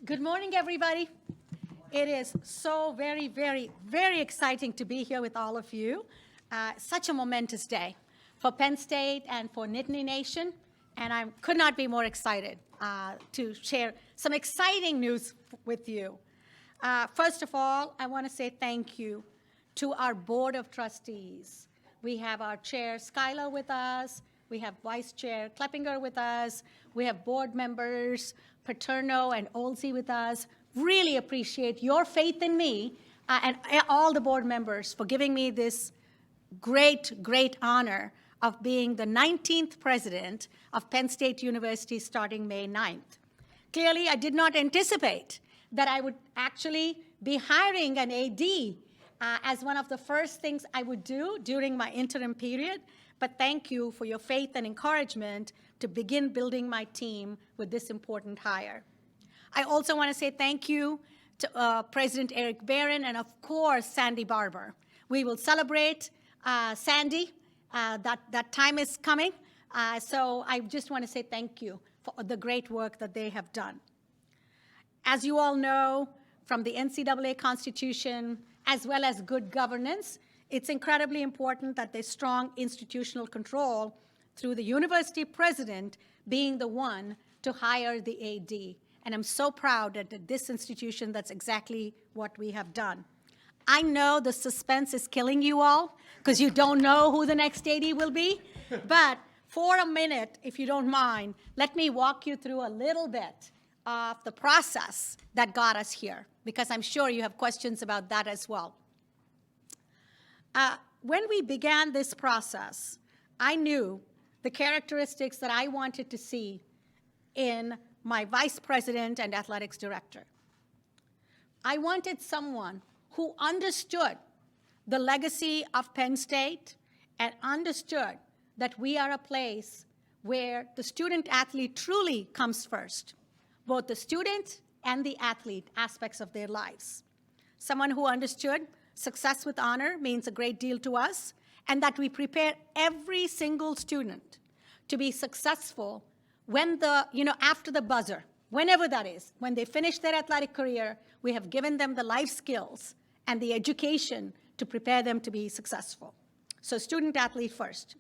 Good morning, everybody. It is so very, very, very exciting to be here with all of you. Such a momentous day for Penn State and for Nittany Nation, and I could not be more excited to share some exciting news with you. First of all, I want to say thank you to our Board of Trustees. We have our Chair, Skylar, with us. We have Vice Chair Kleppinger with us. We have board members, Paterno and Olsey with us. Really appreciate your faith in me and all the board members for giving me this great, great honor of being the 19th president of Penn State University starting May 9th. Clearly, I did not anticipate that I would actually be hiring an AD as one of the first things I would do during my interim period. But thank you for your faith and encouragement to begin building my team with this important hire. I also want to say thank you to President Eric Barron and, of course, Sandy Barber. We will celebrate Sandy. That time is coming. So I just want to say thank you for the great work that they have done. As you all know, from the NCAA Constitution, as well as good governance, it's incredibly important that there's strong institutional control through the university president being the one to hire the AD. And I'm so proud that at this institution, that's exactly what we have done. I know the suspense is killing you all because you don't know who the next AD will be. But for a minute, if you don't mind, let me walk you through a little bit of the process that got us here, because I'm sure you have questions about that as well. When we began this process, I knew the characteristics that I wanted to see in my vice president and athletics director. I wanted someone who understood the legacy of Penn State and understood that we are a place where the student-athlete truly comes first, both the student and the athlete aspects of their lives. Someone who understood success with honor means a great deal to us, and that we prepare every single student to be successful when after the buzzer, whenever that is, when they finish their athletic career, we have given them the life skills and the education to prepare them to be successful. So student athlete first.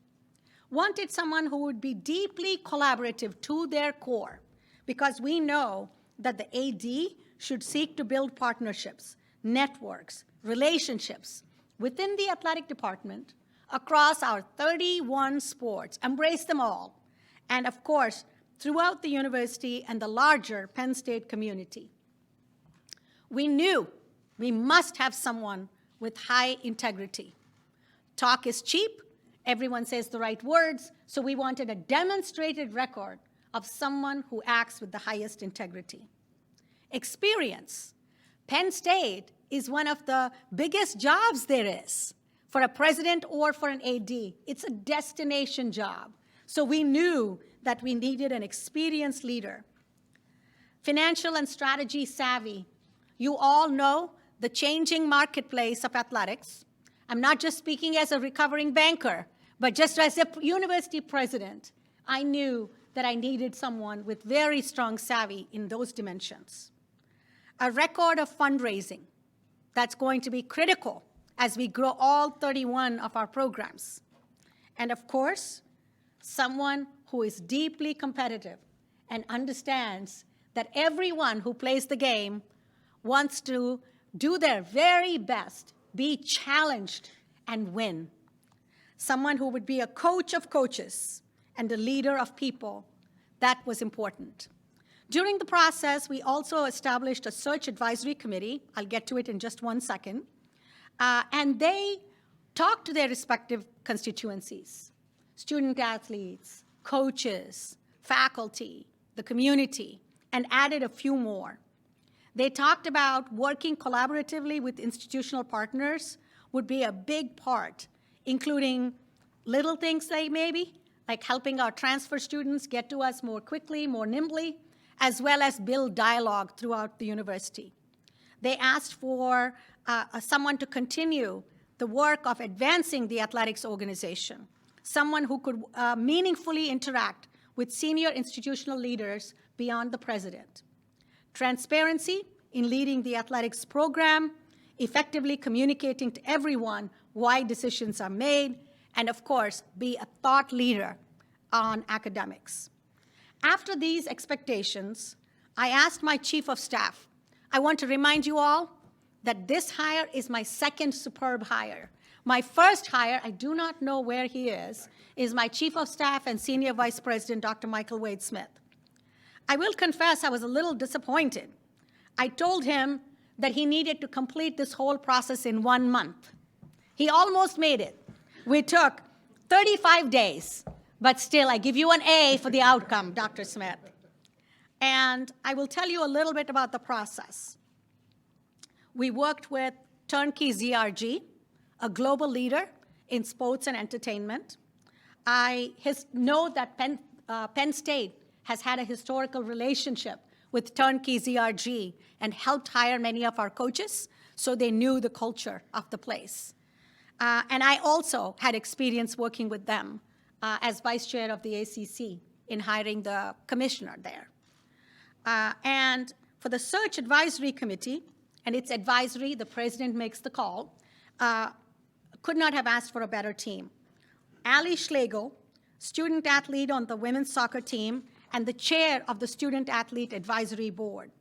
Wanted someone who would be deeply collaborative to their core, because we know that the AD should seek to build partnerships, networks, relationships within the athletic department across our 31 sports, embrace them all, and of course, throughout the university and the larger Penn State community. We knew we must have someone with high integrity. Talk is cheap, everyone says the right words, so we wanted a demonstrated record of someone who acts with the highest integrity. Experience. Penn State is one of the biggest jobs there is for a president or for an AD. It's a destination job. So we knew that we needed an experienced leader. Financial and strategy savvy. You all know the changing marketplace of athletics. I'm not just speaking as a recovering banker, but just as a university president, I knew that I needed someone with very strong savvy in those dimensions. A record of fundraising. That's going to be critical as we grow all 31 of our programs. And of course, someone who is deeply competitive and understands that everyone who plays the game wants to do their very best, be challenged, and win. Someone who would be a coach of coaches and a leader of people. That was important. During the process, we also established a search advisory committee. I'll get to it in just one second. And they talked to their respective constituencies, student athletes, coaches, faculty, the community, and added a few more. They talked about working collaboratively with institutional partners would be a big part, including little things like helping our transfer students get to us more quickly, more nimbly, as well as build dialogue throughout the university. They asked for someone to continue the work of advancing the athletics organization, someone who could meaningfully interact with senior institutional leaders beyond the president. transparency in leading the athletics program, effectively communicating to everyone why decisions are made, and of course, be a thought leader on academics. After these expectations, I asked my chief of staff, I want to remind you all that this hire is my second superb hire. My first hire, I do not know where he is my chief of staff and senior vice president, Dr. Michael Wade Smith. I will confess I was a little disappointed. I told him that he needed to complete this whole process in 1 month. He almost made it. We took 35 days, but still, I give you an A for the outcome, Dr. Smith. And I will tell you a little bit about the process. We worked with Turnkey ZRG, a global leader in sports and entertainment. I know that Penn State has had a historical relationship with Turnkey ZRG and helped hire many of our coaches, so they knew the culture of the place. And I also had experience working with them as vice chair of the ACC in hiring the commissioner there. And for the search advisory committee, and it's advisory, the president makes the call, could not have asked for a better team. Ali Schlegel, student athlete on the women's soccer team, and the chair of the Student Athlete Advisory Board.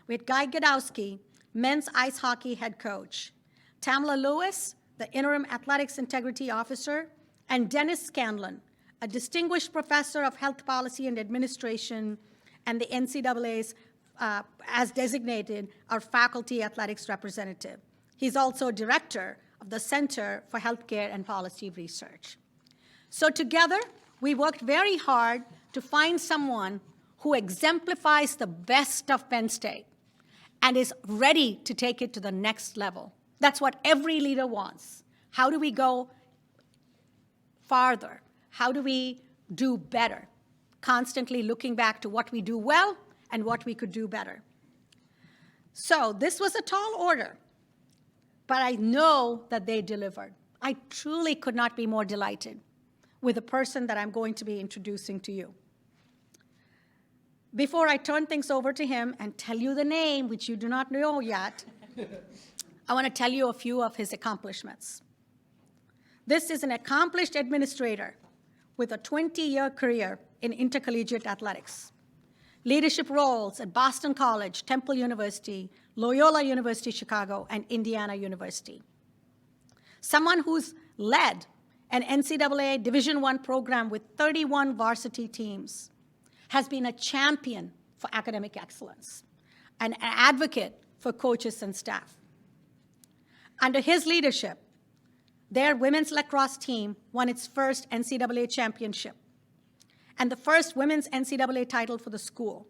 We had Guy Gadowski, men's ice hockey head coach, Tamla Lewis, the interim athletics integrity officer, and Dennis Scanlon, a distinguished professor of health policy and administration, and the NCAA's, as designated, our faculty athletics representative. He's also director of the Center for Healthcare and Policy Research. So together, we worked very hard to find someone who exemplifies the best of Penn State and is ready to take it to the next level. That's what every leader wants. How do we go farther? How do we do better? Constantly looking back to what we do well and what we could do better. So this was a tall order, but I know that they delivered. I truly could not be more delighted with the person that I'm going to be introducing to you. Before I turn things over to him and tell you the name, which you do not know yet, I want to tell you a few of his accomplishments. This is an accomplished administrator with a 20-year career in intercollegiate athletics. Leadership roles at Boston College, Temple University, Loyola University Chicago, and Indiana University. Someone who's led an NCAA Division I program with 31 varsity teams, has been a champion for academic excellence, and an advocate for coaches and staff. Under his leadership, their women's lacrosse team won its first NCAA championship and the first women's NCAA title for the school.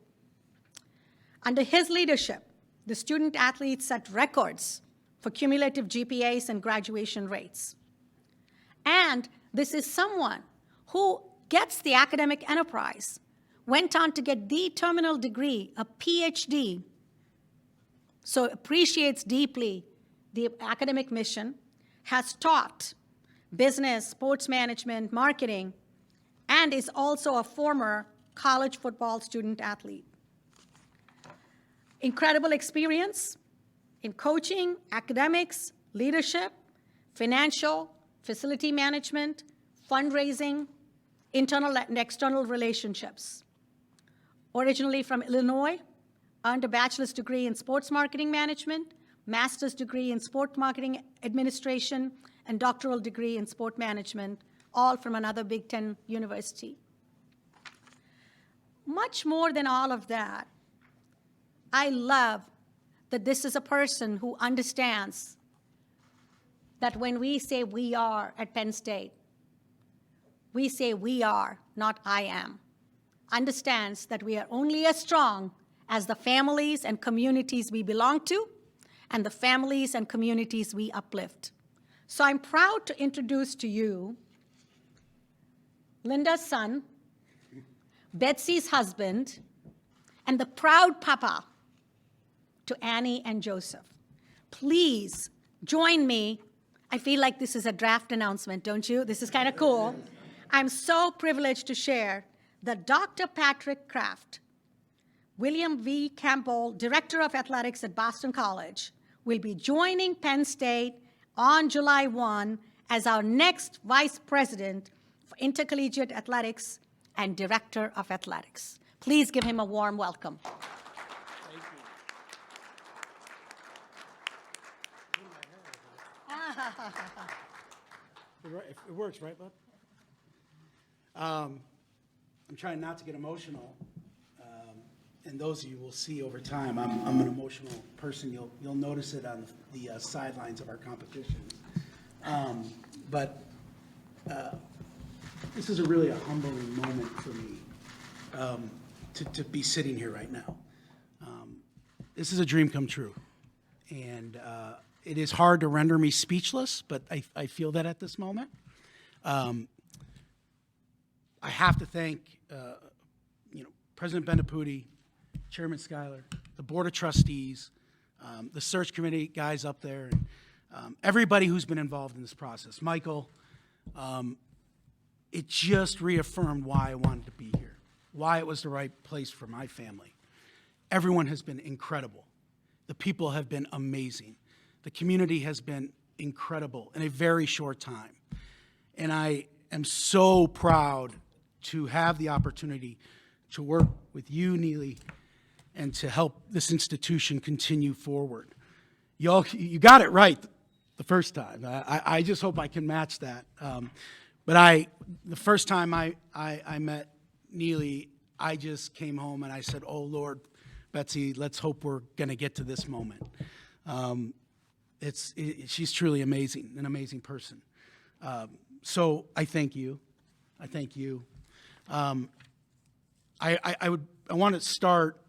Under his leadership, the student athletes set records for cumulative GPAs and graduation rates. And this is someone who gets the academic enterprise, went on to get the terminal degree, a PhD, so appreciates deeply the academic mission, has taught business, sports management, marketing, and is also a former college football student athlete. Incredible experience in coaching, academics, leadership, financial, facility management, fundraising, internal and external relationships. Originally from Illinois, earned a bachelor's degree in sports marketing management, master's degree in sport marketing administration, and doctoral degree in sport management, all from another Big Ten university. Much more than all of that, I love that this is a person who understands that when we say we are at Penn State, we say we are, not I am. Understands that we are only as strong as the families and communities we belong to and the families and communities we uplift. So I'm proud to introduce to you Linda's son, Betsy's husband, and the proud papa to Annie and Joseph. Please join me. I feel like this is a draft announcement, don't you? This is kind of cool. I'm so privileged to share that Dr. Patrick Kraft, William V. Campbell, Director of Athletics at Boston College, will be joining Penn State on July 1 as our next Vice President for Intercollegiate Athletics and Director of Athletics. Please give him a warm welcome. Thank you. It works, right, bud? I'm trying not to get emotional, and those of you will see over time, I'm an emotional person. You'll notice it on the sidelines of our competitions. But this is really a humbling moment for me to be sitting here right now. This is a dream come true, and it is hard to render me speechless, but I feel that at this moment. I have to thank President Bendaputi, Chairman Schuyler, the Board of Trustees, the search committee guys up there, and everybody who's been involved in this process. Michael, it just reaffirmed why I wanted to be here, why it was the right place for my family. Everyone has been incredible. The people have been amazing. The community has been incredible in a very short time. And I am so proud to have the opportunity to work with you, Neely, and to help this institution continue forward. You got it right the first time. I just hope I can match that. But the first time I met Neely, I just came home and I said, "Oh Lord, Betsy, let's hope we're going to get to this moment." She's truly amazing, an amazing person. So I thank you. I thank you. I want to start.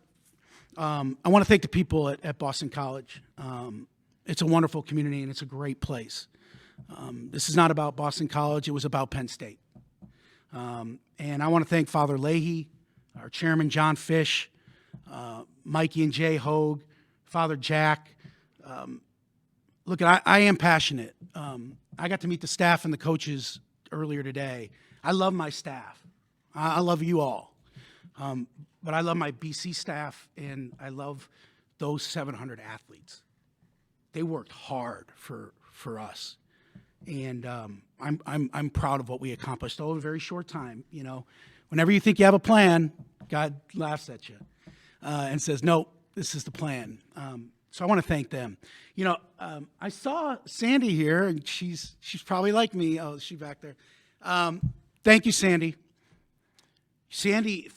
I want to thank the people at Boston College. It's a wonderful community and it's a great place. This is not about Boston College. It was about Penn State. And I want to thank Father Leahy, our chairman John Fish, Mikey and Jay Hogue, Father Jack. Look, I am passionate. I got to meet the staff and the coaches earlier today. I love my staff. I love you all. But I love my BC staff, and I love those 700 athletes. They worked hard for us. And I'm proud of what we accomplished in a very short time. You know, whenever you think you have a plan, God laughs at you and says, "No, this is the plan." So I want to thank them. You know, I saw Sandy here, and she's probably like me. Oh, is she back there? Thank you, Sandy. Sandy,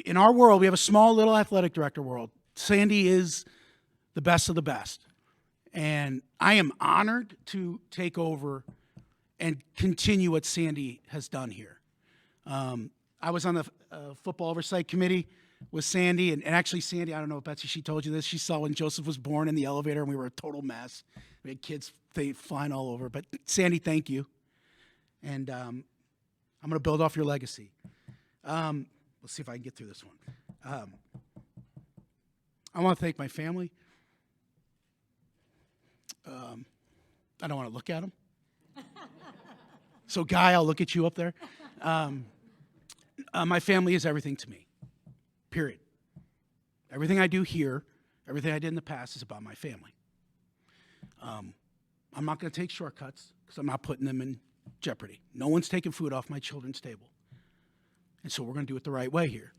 in our world, we have a small little athletic director world. Sandy is the best of the best. And I am honored to take over and continue what Sandy has done here. I was on the football oversight committee with Sandy, and actually Sandy, I don't know if Betsy, she told you this, she saw when Joseph was born in the elevator and we were a total mess. We had kids flying all over. But Sandy, thank you. And I'm going to build off your legacy. Let's see if I can get through this one. I want to thank my family. I don't want to look at them. So, Guy, I'll look at you up there. My family is everything to me, period. Everything I do here, everything I did in the past is about my family. I'm not going to take shortcuts because I'm not putting them in jeopardy. No one's taking food off my children's table. And so we're going to do it the right way here.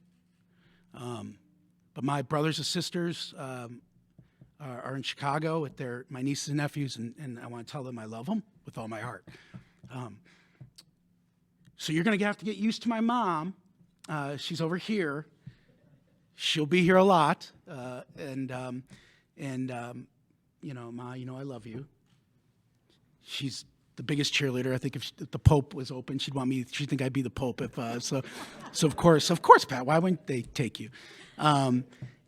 But my brothers and sisters are in Chicago with my nieces and nephews, and I want to tell them I love them with all my heart. So you're going to have to get used to my mom. She's over here. She'll be here a lot. You know, Ma, you know I love you. She's the biggest cheerleader. I think if the Pope was open, she'd think I'd be the Pope. So of course, Pat, why wouldn't they take you? And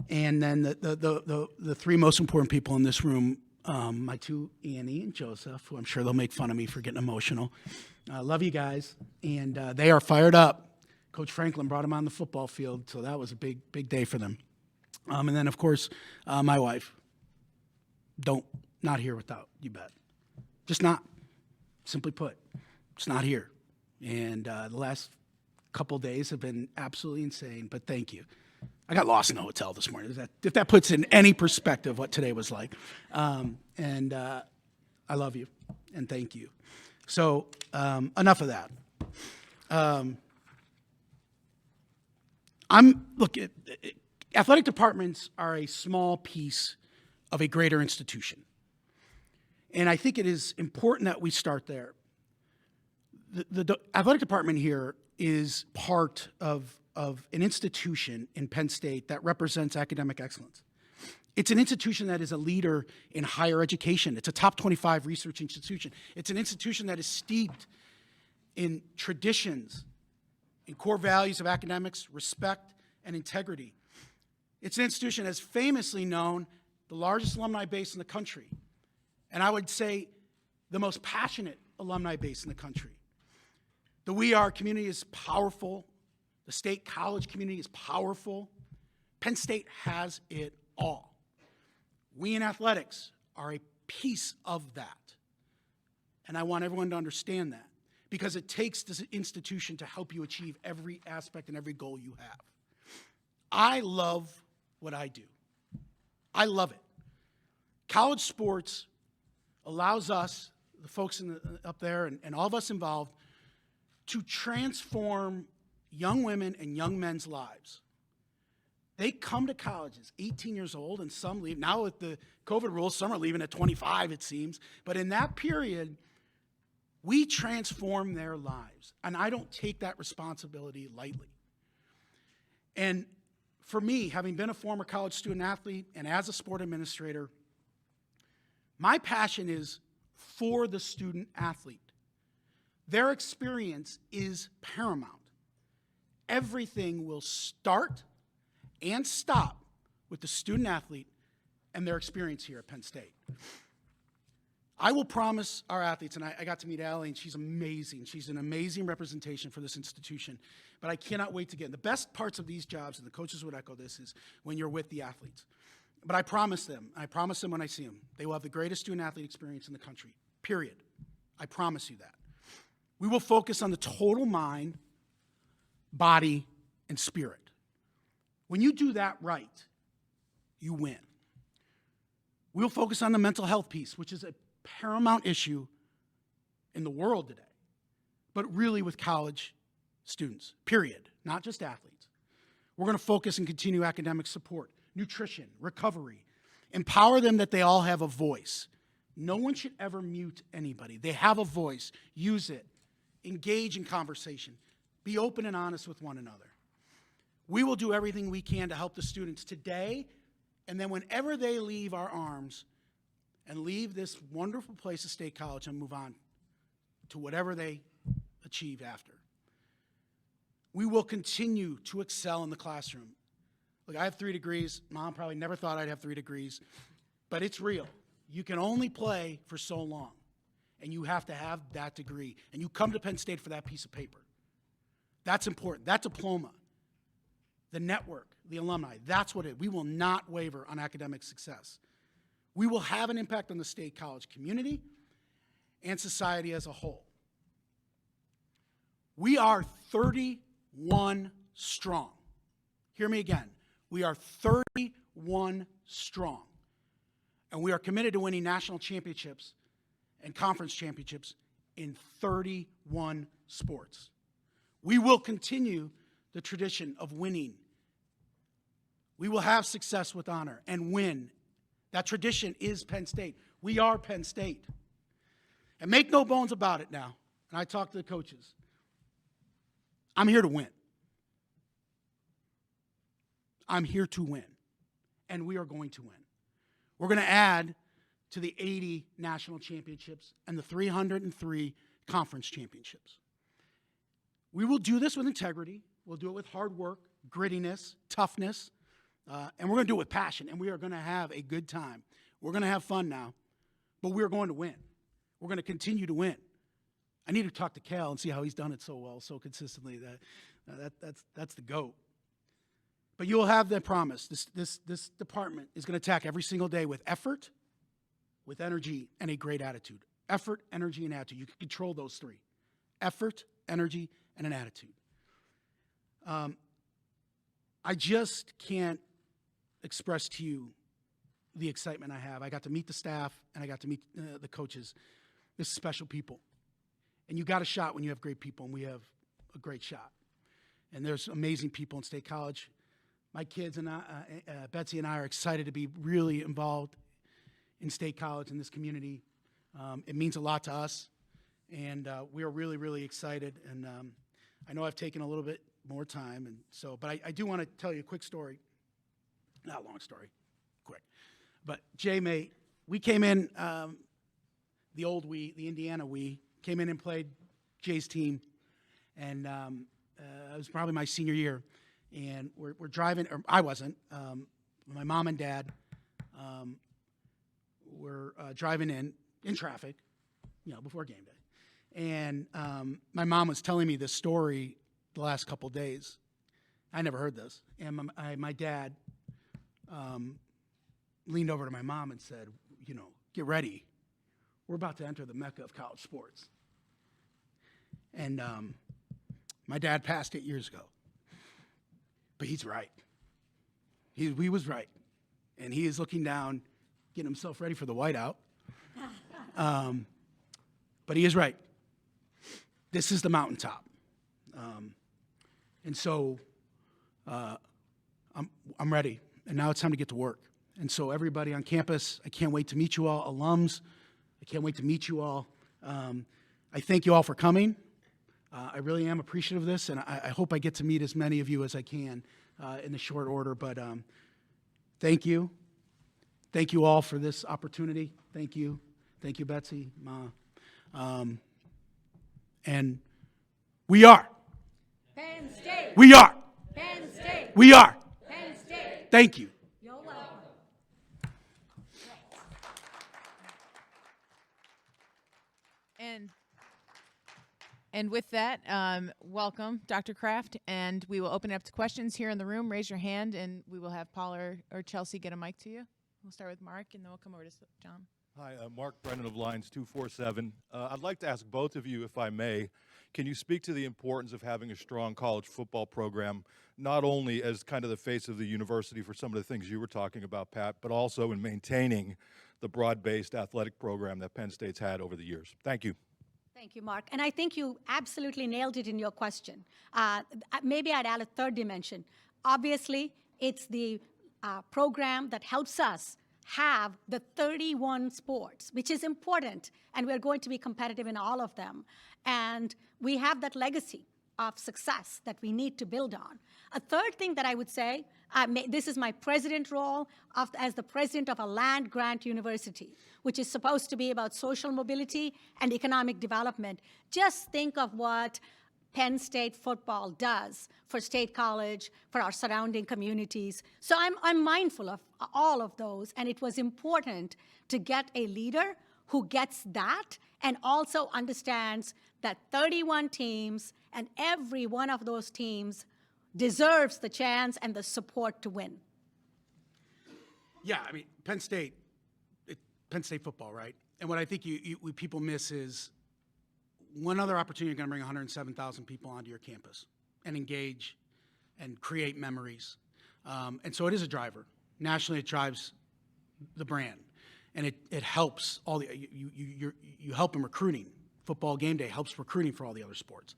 then the three most important people in this room, my two, Annie and Joseph, who I'm sure they'll make fun of me for getting emotional. I love you guys, and they are fired up. Coach Franklin brought them on the football field, so that was a big day for them. And then, of course, my wife. Not here without, you bet. Just not. Simply put, it's not here. And the last couple days have been absolutely insane, but thank you. I got lost in the hotel this morning, if that puts in any perspective what today was like. And I love you, and thank you. So enough of that. Athletic departments are a small piece of a greater institution. And I think it is important that we start there. The athletic department here is part of an institution in Penn State that represents academic excellence. It's an institution that is a leader in higher education. It's a top 25 research institution. It's an institution that is steeped in traditions, in core values of academics, respect, and integrity. It's an institution that's famously known the largest alumni base in the country, and I would say the most passionate alumni base in the country. The We Are community is powerful. The state college community is powerful. Penn State has it all. We in athletics are a piece of that. And I want everyone to understand that, because it takes this institution to help you achieve every aspect and every goal you have. I love what I do. I love it. College sports allows us, the folks up there and all of us involved, to transform young women and young men's lives. They come to colleges 18 years old, and some leave. Now with the COVID rules, some are leaving at 25, it seems. But in that period, we transform their lives. And I don't take that responsibility lightly. And for me, having been a former college student athlete and as a sport administrator, my passion is for the student athlete. Their experience is paramount. Everything will start and stop with the student athlete and their experience here at Penn State. I will promise our athletes, and I got to meet Allie, and she's amazing. She's an amazing representation for this institution, but I cannot wait to get in. The best parts of these jobs, and the coaches would echo this, is when you're with the athletes. But I promise them when I see them, they will have the greatest student athlete experience in the country, period. I promise you that. We will focus on the total mind, body, and spirit. When you do that right, you win. We'll focus on the mental health piece, which is a paramount issue in the world today, but really with college students, period, not just athletes. We're going to focus and continue academic support, nutrition, recovery, empower them that they all have a voice. No one should ever mute anybody. They have a voice. Use it. Engage in conversation. Be open and honest with one another. We will do everything we can to help the students today, and then whenever they leave our arms and leave this wonderful place of State College and move on to whatever they achieve after. We will continue to excel in the classroom. Look, I have 3 degrees. Mom probably never thought I'd have 3 degrees, but it's real. You can only play for so long, and you have to have that degree, and you come to Penn State for that piece of paper. That's important. That diploma, the network, the alumni, that's what it is. We will not waver on academic success. We will have an impact on the state college community and society as a whole. We are 31 strong. Hear me again. We are 31 strong. And we are committed to winning national championships and conference championships in 31 sports. We will continue the tradition of winning. We will have success with honor and win. That tradition is Penn State. We are Penn State. And make no bones about it now, and I talk to the coaches, I'm here to win. I'm here to win, and we are going to win. We're going to add to the 80 national championships and the 303 conference championships. We will do this with integrity. We'll do it with hard work, grittiness, toughness, and we're going to do it with passion, and we are going to have a good time. We're going to have fun now, but we're going to win. We're going to continue to win. I need to talk to Cal and see how he's done it so well, so consistently. That's the GOAT. But you will have that promise. This department is going to attack every single day with effort, with energy, and a great attitude. Effort, energy, and attitude. You can control those 3. Effort, energy, and an attitude. I just can't express to you the excitement I have. I got to meet the staff, and I got to meet the coaches. This is special people. And you got a shot when you have great people, and we have a great shot. And there's amazing people in State College. My kids and Betsy and I are excited to be really involved in State College in this community. It means a lot to us, and we are really, really excited. And I know I've taken a little bit more time, and so, but I do want to tell you a quick story. Not a long story, quick. But Jay May, we came in, the Indiana came in and played Jay's team, and it was probably my senior year. And we're driving, or I wasn't, my mom and dad were driving in traffic, before game day. And my mom was telling me this story the last couple days. I never heard this. And my dad leaned over to my mom and said, get ready. We're about to enter the mecca of college sports. And my dad passed 8 years ago. But he's right. He was right. And he is looking down, getting himself ready for the whiteout. But he is right. This is the mountaintop. And so I'm ready. And now it's time to get to work. And so everybody on campus, I can't wait to meet you all. Alums, I can't wait to meet you all. I thank you all for coming. I really am appreciative of this, and I hope I get to meet as many of you as I can in the short order. But thank you. Thank you all for this opportunity. Thank you. Thank you, Betsy, Ma. And we are. Penn State. We are. Penn State. We are. Penn State. Thank you. You're welcome. And with that, welcome, Dr. Kraft, and we will open it up to questions here in the room. Raise your hand, and we will have Paul or Chelsea get a mic to you. We'll start with Mark, and then we'll come over to John. Hi, Mark Brennan of Lines 247. I'd like to ask both of you, if I may, can you speak to the importance of having a strong college football program, not only as kind of the face of the university for some of the things you were talking about, Pat, but also in maintaining the broad-based athletic program that Penn State's had over the years? Thank you. Thank you, Mark. And I think you absolutely nailed it in your question. Maybe I'd add a third dimension. Obviously, it's the program that helps us have the 31 sports, which is important, and we're going to be competitive in all of them. And we have that legacy of success that we need to build on. A third thing that I would say, this is my president role as the president of a land-grant university, which is supposed to be about social mobility and economic development. Just think of what Penn State football does for State College, for our surrounding communities. So I'm mindful of all of those, and it was important to get a leader who gets that and also understands that 31 teams and every one of those teams deserves the chance and the support to win. Yeah, I mean, Penn State football, right? And what I think what people miss is one other opportunity. You're going to bring 107,000 people onto your campus and engage and create memories. And so it is a driver. Nationally, it drives the brand. And it helps all the, you help in recruiting. Football game day helps recruiting for all the other sports.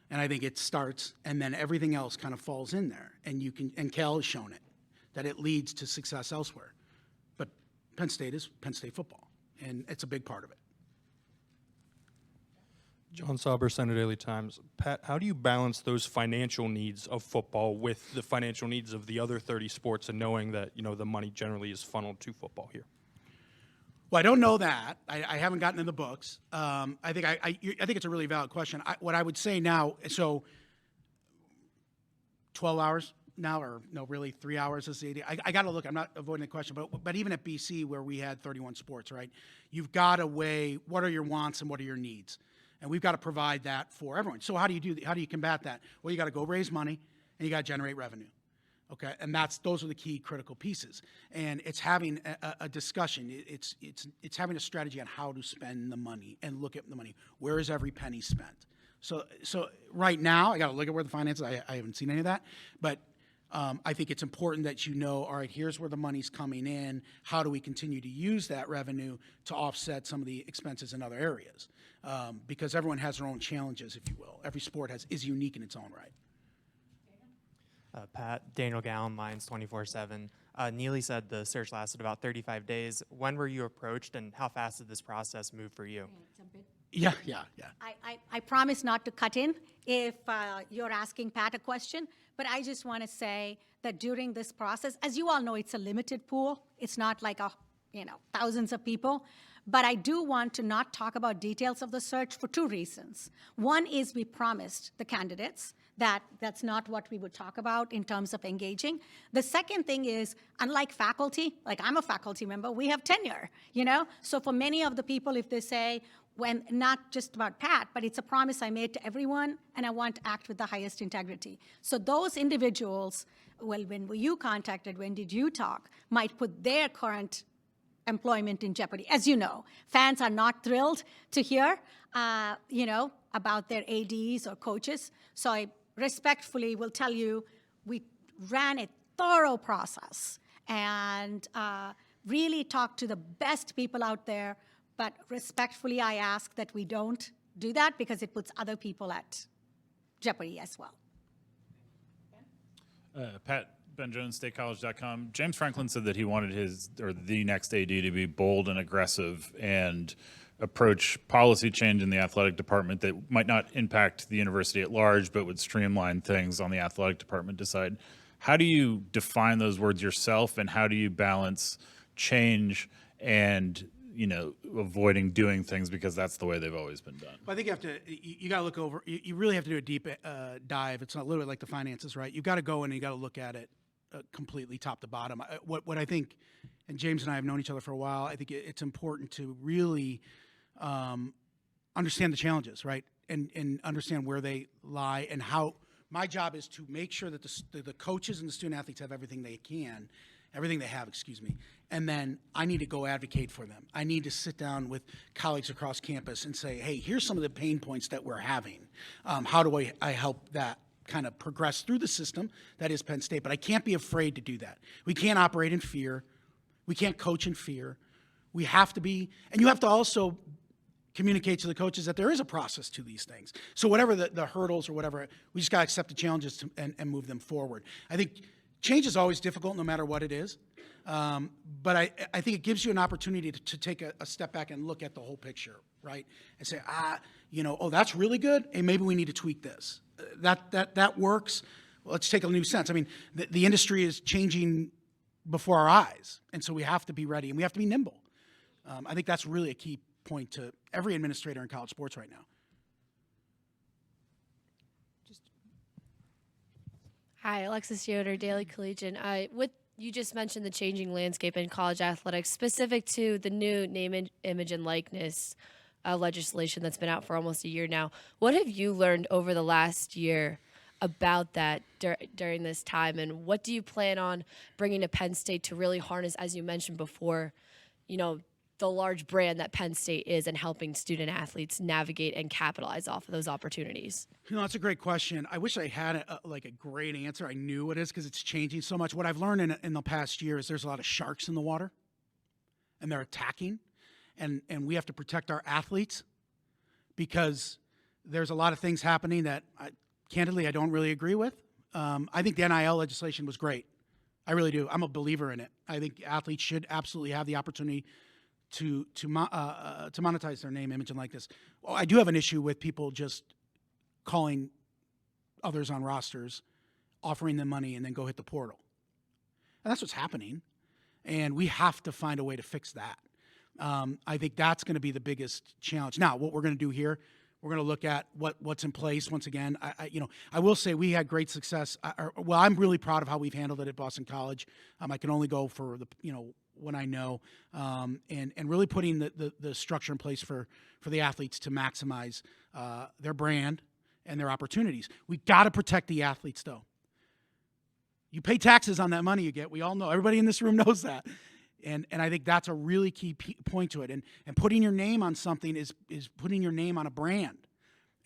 And I think it starts, and then everything else kind of falls in there. And Cal has shown it, that it leads to success elsewhere. But Penn State is Penn State football, and it's a big part of it. John Sauber, Center Daily Times. Pat, how do you balance those financial needs of football with the financial needs of the other 30 sports, and knowing that, the money generally is funneled to football here? Well, I don't know that. I haven't gotten in the books. I think it's a really valid question. What I would say now, so 12 hours now, or no, really 3 hours is the idea. I got to look. I'm not avoiding the question, but even at BC where we had 31 sports, right? You've got to weigh what are your wants and what are your needs, and we've got to provide that for everyone. So how do you combat that? Well, you got to go raise money and you got to generate revenue. Okay, and those are the key critical pieces, and it's having a discussion. It's having a strategy on how to spend the money and look at the money. Where is every penny spent? So right now, I got to look at where the finances. I haven't seen any of that, but I think it's important that you know, all right, here's where the money's coming in. How do we continue to use that revenue to offset some of the expenses in other areas? Because everyone has their own challenges, if you will. Every sport is unique in its own right. Pat, Daniel Gallen, Lions 24/7. Neely said the search lasted about 35 days. When were you approached, and how fast did this process move for you? Yeah. I promise not to cut in if you're asking Pat a question, but I just want to say that during this process, as you all know, it's a limited pool. It's not like thousands of people. But I do want to not talk about details of the search for two reasons. One is we promised the candidates that that's not what we would talk about in terms of engaging. The second thing is, unlike faculty, like I'm a faculty member, we have tenure, So for many of the people, if they say, when not just about Pat, but it's a promise I made to everyone, and I want to act with the highest integrity. So those individuals, well, when were you contacted, when did you talk, might put their current employment in jeopardy. As you know, fans are not thrilled to hear, about their ADs or coaches. So I respectfully will tell you, we ran a thorough process and really talked to the best people out there. But respectfully, I ask that we don't do that because it puts other people at jeopardy as well. Pat, BenJonesStateCollege.com. James Franklin said that he wanted the next AD to be bold and aggressive and approach policy change in the athletic department that might not impact the university at large, but would streamline things on the athletic department side. How do you define those words yourself, and how do you balance change and avoiding doing things because that's the way they've always been done? Well, I think you got to look over, you really have to do a deep dive. It's not a little bit like the finances, right? You've got to go in and you got to look at it completely top to bottom. What I think, and James and I have known each other for a while, I think it's important to really understand the challenges, right? And understand where they lie and how. My job is to make sure that the coaches and the student athletes have everything they have, and then I need to go advocate for them. I need to sit down with colleagues across campus and say, hey, here's some of the pain points that we're having. How do I help that kind of progress through the system that is Penn State? But I can't be afraid to do that. We can't operate in fear. We can't coach in fear. We have to be, and you have to also communicate to the coaches that there is a process to these things. So whatever the hurdles or whatever, we just got to accept the challenges and move them forward. I think change is always difficult no matter what it is. But I think it gives you an opportunity to take a step back and look at the whole picture, right? And say, that's really good, and maybe we need to tweak this. That works. Well, let's take a new sense. I mean, the industry is changing before our eyes, and so we have to be ready, and we have to be nimble. I think that's really a key point to every administrator in college sports right now. Hi, Alexis Yoder, Daily Collegian. You just mentioned the changing landscape in college athletics, specific to the new name, image, and likeness legislation that's been out for almost a year now. What have you learned over the last year about that during this time, and what do you plan on bringing to Penn State to really harness, as you mentioned before, the large brand that Penn State is and helping student athletes navigate and capitalize off of those opportunities? That's a great question. I wish I had a great answer. I knew it is because it's changing so much. What I've learned in the past year is there's a lot of sharks in the water, and they're attacking, and we have to protect our athletes because there's a lot of things happening that, candidly, I don't really agree with. I think the NIL legislation was great. I really do. I'm a believer in it. I think athletes should absolutely have the opportunity to monetize their name, image, and likeness. Well, I do have an issue with people just calling others on rosters, offering them money, and then go hit the portal. And that's what's happening, and we have to find a way to fix that. I think that's going to be the biggest challenge. Now, what we're going to do here, we're going to look at what's in place. Once again, I will say we had great success. I'm really proud of how we've handled it at Boston College. I can only go for what I know, and really putting the structure in place for the athletes to maximize their brand and their opportunities. We got to protect the athletes, though. You pay taxes on that money you get. We all know. Everybody in this room knows that. And I think that's a really key point to it. And putting your name on something is putting your name on a brand.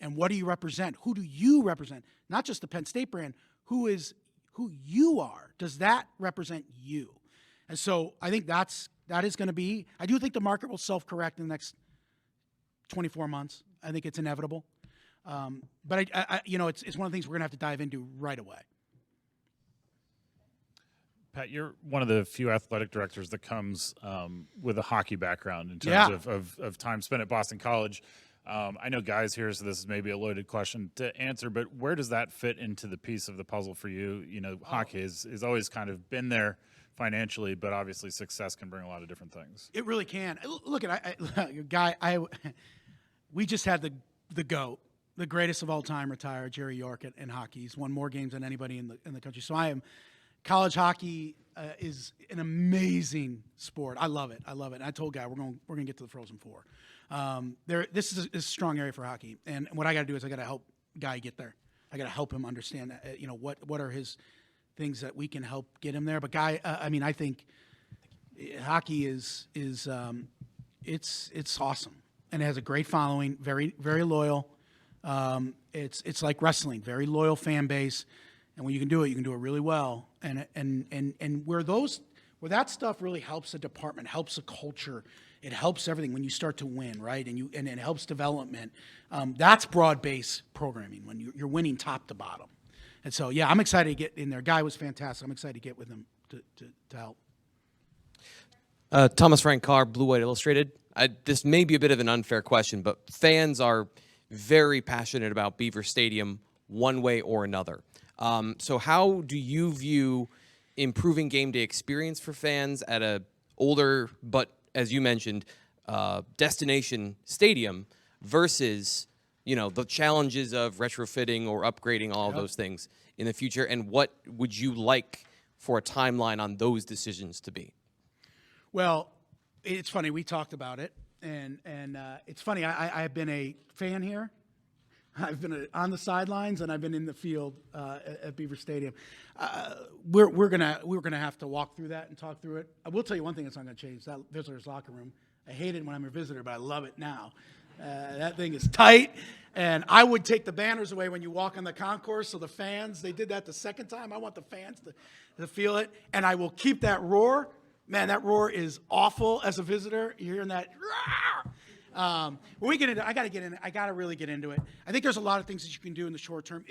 And what do you represent? Who do you represent? Not just the Penn State brand. Who is who you are. Does that represent you? And so I think that is going to be, I do think the market will self-correct in the next 24 months. I think it's inevitable. But it's one of the things we're going to have to dive into right away. Pat, you're one of the few athletic directors that comes with a hockey background in terms of time spent at Boston College. I know guys here, so this is maybe a loaded question to answer, but where does that fit into the piece of the puzzle for you? You know, hockey has always kind of been there financially, but obviously success can bring a lot of different things. It really can. Look at we just had the GOAT, the greatest of all time, retire, Jerry York in hockey. He's won more games than anybody in the country. So college hockey is an amazing sport. I love it. And I told Guy we're going to get to the Frozen Four. This is a strong area for hockey, and what I got to do is I got to help Guy get there. I got to help him understand that, what are his things that we can help get him there. But Guy, I think hockey is it's awesome, and it has a great following, very very loyal. It's like wrestling, very loyal fan base, and when you can do it really well. And where that stuff really helps a department, helps a culture. It helps everything when you start to win, right? And it helps development. That's broad-based programming when you're winning top to bottom. And so, yeah, I'm excited to get in there. Guy was fantastic. I'm excited to get with him to help. Thomas Frank Carr, Blue White Illustrated. This may be a bit of an unfair question, but fans are very passionate about Beaver Stadium one way or another. So how do you view improving game day experience for fans at a older but, as you mentioned, destination stadium versus, the challenges of retrofitting or upgrading all of those things in the future? And what would you like for a timeline on those decisions to be? Well, it's funny. We talked about it, and it's funny. I've been a fan here. I've been on the sidelines, and I've been in the field at Beaver Stadium. We're gonna have to walk through that and talk through it. I will tell you one thing that's not gonna change: that visitors' locker room. I hate it when I'm a visitor, but I love it now. That thing is tight, and I would take the banners away when you walk on the concourse. So the fans, they did that the second time. I want the fans to feel it, and I will keep that roar. Man, that roar is awful as a visitor. You're hearing that. When we get into, I got to really get into it. I think there's a lot of things that you can do in the short term.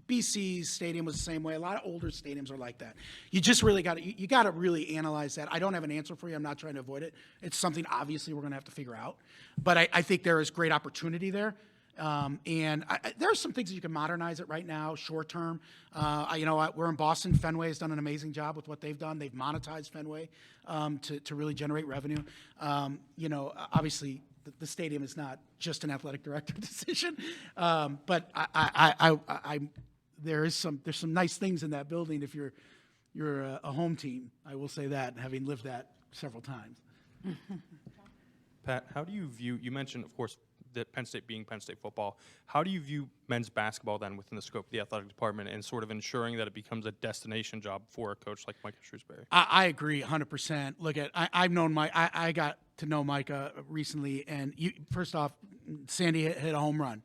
BC's stadium was the same way. A lot of older stadiums are like that. You just really got to really analyze that. I don't have an answer for you. I'm not trying to avoid it. It's something obviously we're going to have to figure out. But I think there is great opportunity there. And there are some things that you can modernize it right now, short term. We're in Boston. Fenway has done an amazing job with what they've done. They've monetized Fenway to really generate revenue. Obviously, the stadium is not just an athletic director decision, but there's some nice things in that building if you're a home team. I will say that, having lived that several times. Pat, how do you view? You mentioned, of course, that Penn State being Penn State football. How do you view men's basketball then within the scope of the athletic department and sort of ensuring that it becomes a destination job for a coach like Micah Shrewsbury? I agree 100%. Look, I've known Mike. I got to know Micah recently, and first off, Sandy hit a home run.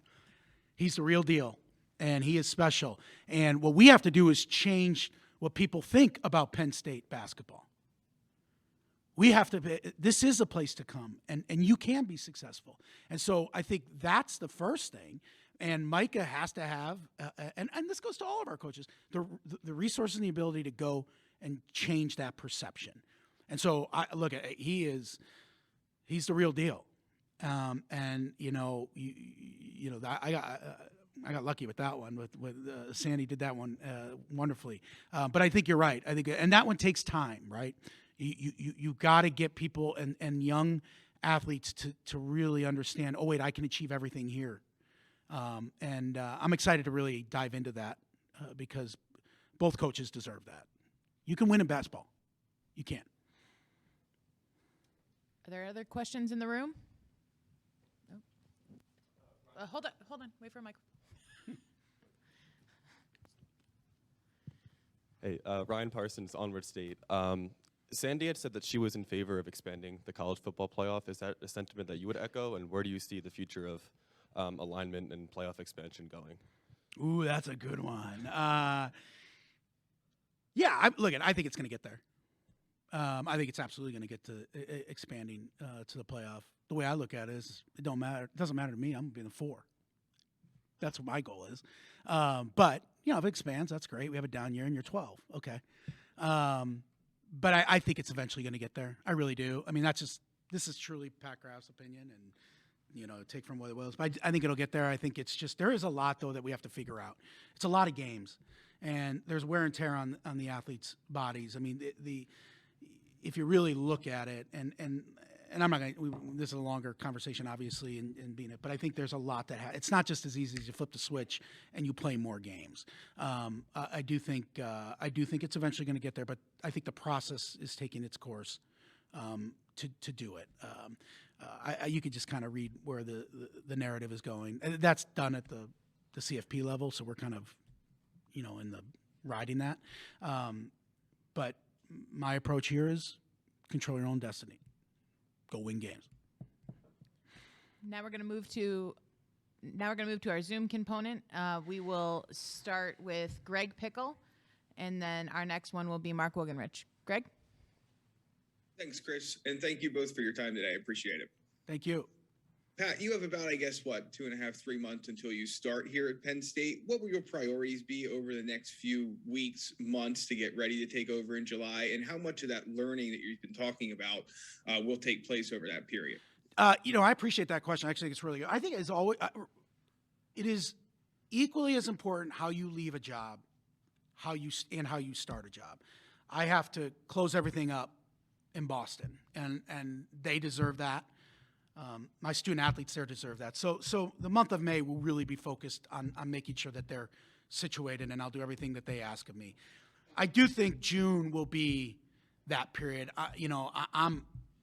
He's the real deal, and he is special. And what we have to do is change what people think about Penn State basketball. We have to, this is a place to come, and you can be successful. And so I think that's the first thing. And Micah has to have, and this goes to all of our coaches, the resources and the ability to go and change that perception. And so, he's the real deal. I got lucky with that one. With Sandy did that one wonderfully. But I think you're right. And that one takes time, right? You got to get people and young athletes to really understand, oh, wait, I can achieve everything here. I'm excited to really dive into that because both coaches deserve that. You can win in basketball. You can. Are there other questions in the room? No? Hold on. Wait for a mic. Hey, Ryan Parsons, Onward State. Sandy had said that she was in favor of expanding the college football playoff. Is that a sentiment that you would echo? And where do you see the future of alignment and playoff expansion going? Ooh, that's a good one. Yeah, I think it's going to get there. I think it's absolutely going to get to expanding to the playoff. The way I look at it is, it don't matter. It doesn't matter to me. I'm going to be in the 4. That's what my goal is. But if it expands, that's great. We have a down year and you're 12. Okay. But I think it's eventually going to get there. I really do. I mean, this is truly Pat Kraft's opinion, and take from what it was. But I think it'll get there. I think it's just, there is a lot though that we have to figure out. It's a lot of games, and there's wear and tear on the athletes' bodies. I mean, if you really look at it, and I'm not going to, this is a longer conversation, obviously, in being it, but I think there's a lot that it's not just as easy as you flip the switch and you play more games. I do think it's eventually going to get there, but I think the process is taking its course to do it. You could just kind of read where the narrative is going. And that's done at the CFP level, so we're kind of, in the riding that. But my approach here is control your own destiny. Go win games. Now we're going to move to our Zoom component. We will start with Greg Pickle, and then our next one will be Mark Wogenrich. Greg? Thanks, Chris, and thank you both for your time today. I appreciate it. Thank you. Pat, you have about, 2.5, 3 months until you start here at Penn State. What will your priorities be over the next few weeks, months to get ready to take over in July? And how much of that learning that you've been talking about will take place over that period? I appreciate that question. I actually think it's really good. I think it is equally as important how you leave a job, how you start a job. I have to close everything up in Boston, and they deserve that. My student athletes there deserve that. So the month of May will really be focused on making sure that they're situated, and I'll do everything that they ask of me. I do think June will be that period.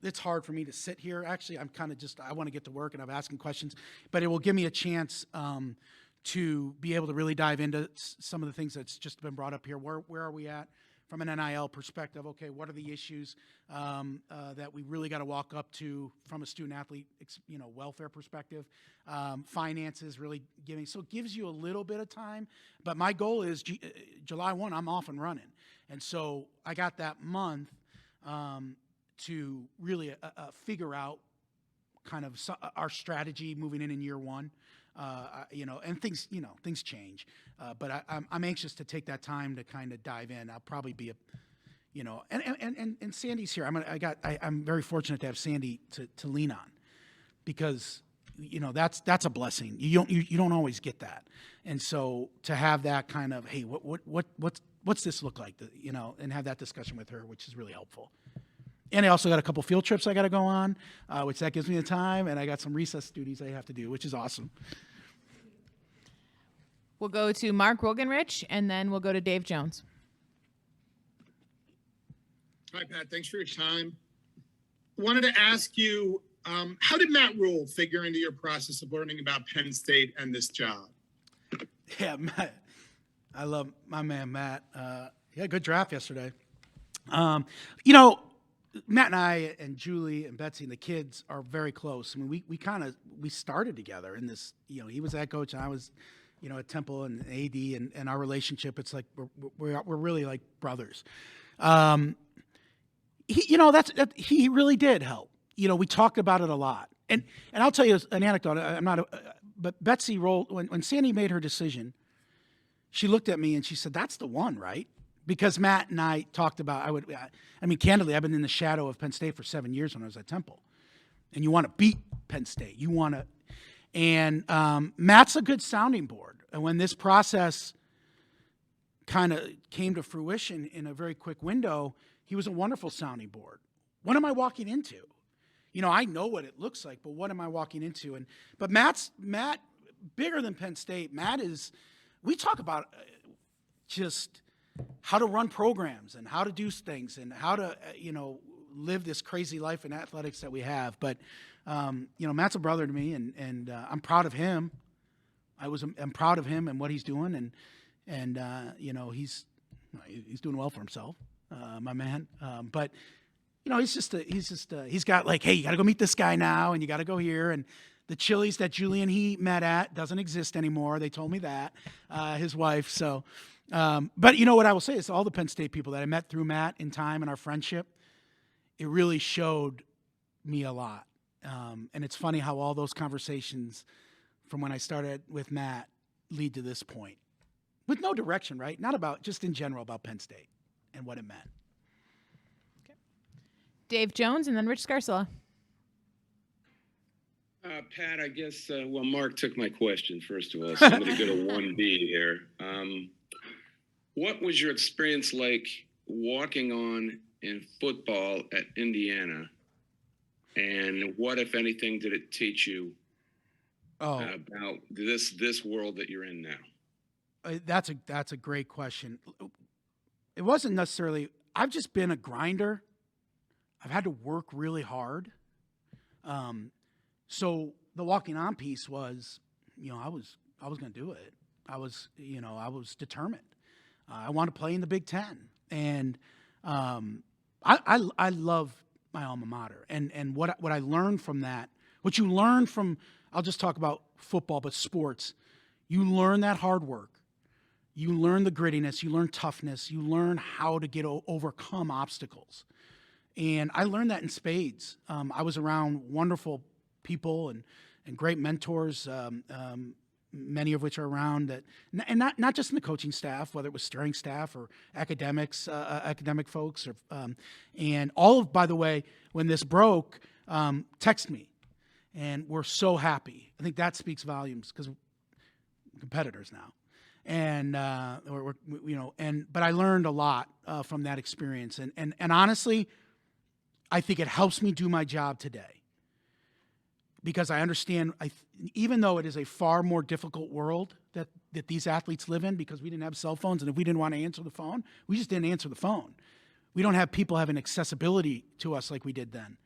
It's hard for me to sit here. Actually, I'm kind of I want to get to work, and I'm asking questions, but it will give me a chance to be able to really dive into some of the things that's just been brought up here. Where are we at from an NIL perspective? Okay, what are the issues that we really got to walk up to from a student athlete, welfare perspective? Finances, really giving. So it gives you a little bit of time, but my goal is July 1, I'm off and running. And so I got that month to really figure out kind of our strategy moving in year one. And things change. But I'm anxious to take that time to kind of dive in. I'll probably be and Sandy's here. I'm very fortunate to have Sandy to lean on, because that's a blessing. You don't always get that, and so to have that kind of, hey, what's this look like, and have that discussion with her, which is really helpful. And I also got a couple field trips I got to go on, which that gives me the time, and I got some recess duties I have to do, which is awesome. We'll go to Mark Wogenrich, and then we'll go to Dave Jones. Hi, Pat. Thanks for your time. Wanted to ask you, how did Matt Rule figure into your process of learning about Penn State and this job? Yeah, Matt. I love my man, Matt. He had a good draft yesterday. Matt and I and Julie and Betsy and the kids are very close. I mean, we started together in this. He was that coach, and I was, at Temple and AD, and our relationship. It's like we're really like brothers. He really did help. We talked about it a lot, and I'll tell you an anecdote. But Betsy rolled when Sandy made her decision. She looked at me and she said, "That's the one, right?" Because Matt and I talked about, candidly, I've been in the shadow of Penn State for 7 years when I was at Temple. And you want to beat Penn State. And Matt's a good sounding board. And when this process kind of came to fruition in a very quick window, he was a wonderful sounding board. What am I walking into? I know what it looks like, but what am I walking into? But Matt, bigger than Penn State. We talk about just how to run programs and how to do things and how to, live this crazy life in athletics that we have. But, Matt's a brother to me, and I'm proud of him. I'm proud of him and what he's doing, and he's doing well for himself, my man. But he's got like, hey, you got to go meet this guy now, and you got to go here, and The Chili's that Julian he met at doesn't exist anymore. They told me that, his wife. So, but you know what I will say is all the Penn State people that I met through Matt in time and our friendship, it really showed me a lot. And it's funny how all those conversations from when I started with Matt lead to this point. With no direction, right? Not about, just in general about Penn State and what it meant. Dave Jones and then Rich Scarcella. Pat, I guess, well, Mark took my question, first of all, so I'm going to go to 1B here. What was your experience like walking on in football at Indiana? And what, if anything, did it teach you about this world that you're in now? That's a great question. It wasn't necessarily, I've just been a grinder. I've had to work really hard. So the walking on piece was, I was going to do it. I was determined. I want to play in the Big Ten. And I love my alma mater. And what I learned from that, what you learn from, I'll just talk about football, but sports, you learn that hard work. You learn the grittiness, you learn toughness, you learn how to overcome obstacles. And I learned that in spades. I was around wonderful people and great mentors, many of which are around that, and not just in the coaching staff, whether it was strength staff or academic folks, and all of, by the way, when this broke, text me, and we're so happy. I think that speaks volumes because we're competitors now. And but I learned a lot from that experience, and honestly, I think it helps me do my job today because I understand. Even though it is a far more difficult world that these athletes live in, because we didn't have cell phones, and if we didn't want to answer the phone, we just didn't answer the phone. We don't have people having accessibility to us like we did then.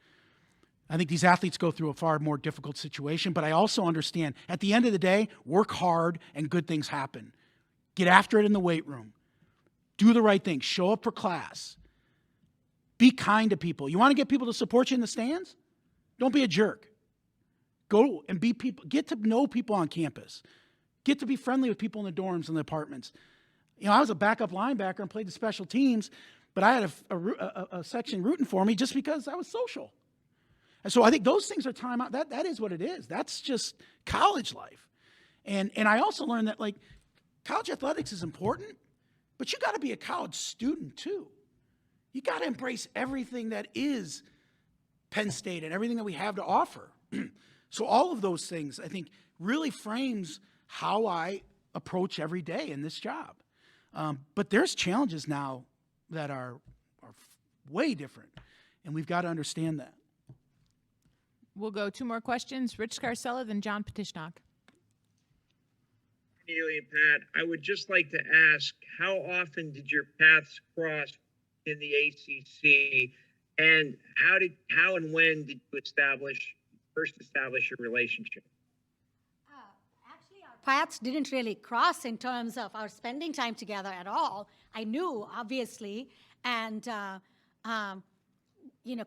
I think these athletes go through a far more difficult situation, but I also understand at the end of the day, work hard and good things happen. Get after it in the weight room. Do the right thing. Show up for class. Be kind to people. You want to get people to support you in the stands? Don't be a jerk. Go and be people. Get to know people on campus. Get to be friendly with people in the dorms and the apartments. I was a backup linebacker and played the special teams, but I had a section rooting for me just because I was social. And so I think those things are time out. That is what it is. That's just college life. And I also learned that, like, college athletics is important, but you got to be a college student too. You got to embrace everything that is Penn State and everything that we have to offer. So all of those things, I think, really frames how I approach every day in this job. But there's challenges now that are way different, and we've got to understand that. We'll go 2 more questions. Rich Scarcella, then John Petishnock. Neely and Pat, I would just like to ask, how often did your paths cross in the ACC, and how and when did you first establish your relationship? Actually, our paths didn't really cross in terms of our spending time together at all. I knew, obviously, and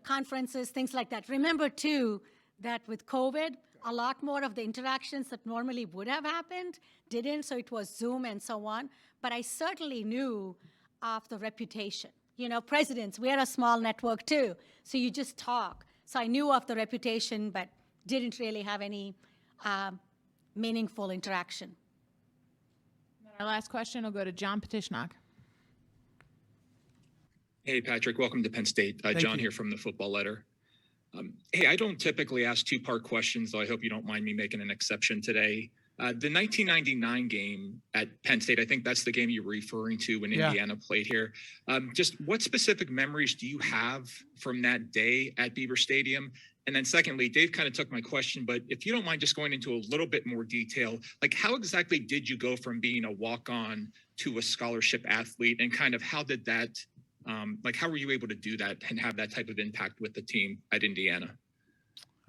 conferences, things like that. Remember, too, that with COVID, a lot more of the interactions that normally would have happened didn't, so it was Zoom and so on. But I certainly knew of the reputation. Presidents, we are a small network too, so you just talk. So I knew of the reputation, but didn't really have any meaningful interaction. Our last question will go to John Petishnock. Hey, Patrick, welcome to Penn State. John here from the Football Letter. Hey, I don't typically ask 2-part questions, though I hope you don't mind me making an exception today. The 1999 game at Penn State, I think that's the game you're referring to when Indiana played here. Just what specific memories do you have from that day at Beaver Stadium? And then secondly, Dave kind of took my question, but if you don't mind just going into a little bit more detail, like how exactly did you go from being a walk-on to a scholarship athlete, and kind of how did that, how were you able to do that and have that type of impact with the team at Indiana?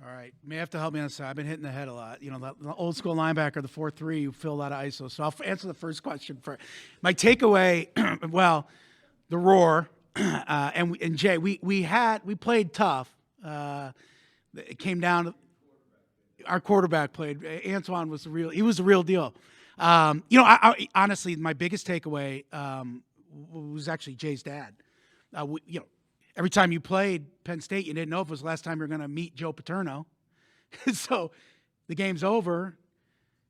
All right. You may have to help me on this side. I've been hitting the head a lot. The old school linebacker, the 4-3, you fill a lot of ISO. So I'll answer the first question first. My takeaway, well, the roar, and Jay, we played tough. It came down to, our quarterback played. Antoine was he was the real deal. I honestly, my biggest takeaway was actually Jay's dad. Every time you played Penn State, you didn't know if it was the last time you were going to meet Joe Paterno. So the game's over,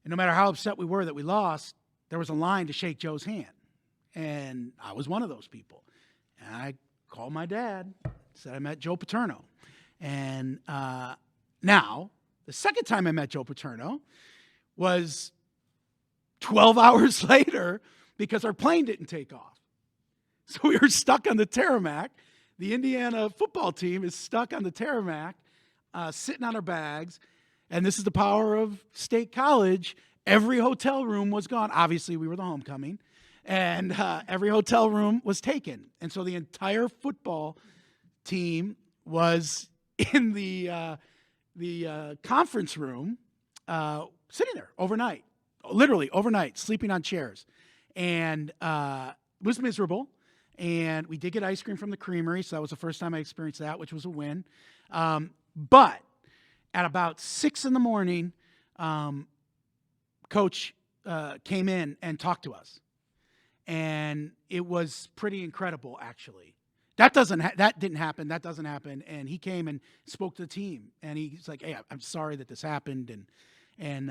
and no matter how upset we were that we lost, there was a line to shake Joe's hand. And I was one of those people. And I called my dad, said I met Joe Paterno. And now, the second time I met Joe Paterno was 12 hours later because our plane didn't take off. So we were stuck on the tarmac. The Indiana football team is stuck on the tarmac, sitting on our bags. And this is the power of State College. Every hotel room was gone. Obviously, we were the homecoming. And every hotel room was taken. And so the entire football team was in the conference room, sitting there overnight, literally overnight, sleeping on chairs. And it was miserable. And we did get ice cream from the creamery, so that was the first time I experienced that, which was a win. But at about 6 in the morning, Coach came in and talked to us. And it was pretty incredible, actually. That didn't happen. That doesn't happen. And he came and spoke to the team. And he's like, "Hey, I'm sorry that this happened." In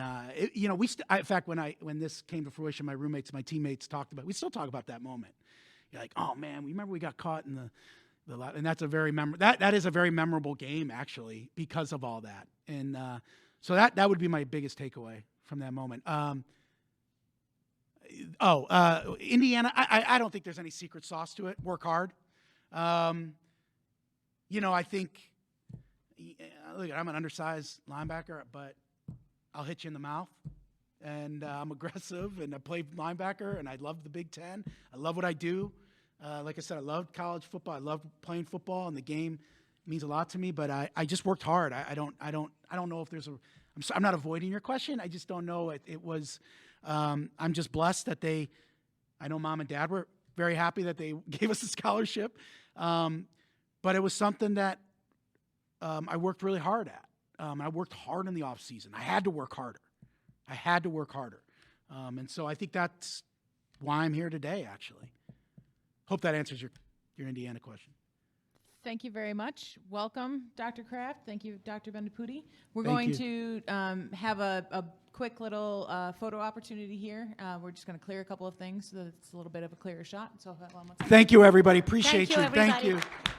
fact, when this came to fruition, my roommates, my teammates talked about it. We still talk about that moment. You're like, "Oh man, remember we got caught in the and that's a very that is a very memorable game, actually, because of all that." And so that would be my biggest takeaway from that moment. Indiana, I don't think there's any secret sauce to it. Work hard. I think, look, I'm an undersized linebacker, but I'll hit you in the mouth. And I'm aggressive, and I play linebacker, and I love the Big Ten. I love what I do. Like I said, I love college football. I love playing football, and the game means a lot to me. But I just worked hard. I don't know if there's I'm not avoiding your question. I just don't know. It was. I'm just blessed that I know Mom and Dad were very happy that they gave us a scholarship. But it was something that I worked really hard at. I worked hard in the off season. I had to work harder. And so I think that's why I'm here today, actually. Hope that answers your Indiana question. Thank you very much. Welcome, Dr. Kraft. Thank you, Dr. Bendaputi. We're Thank going you. to have a quick little photo opportunity here. We're just going to clear a couple of things so that it's a little bit of a clearer shot. So, Thank you, everybody. Appreciate Thank you, you. Thank everybody. you.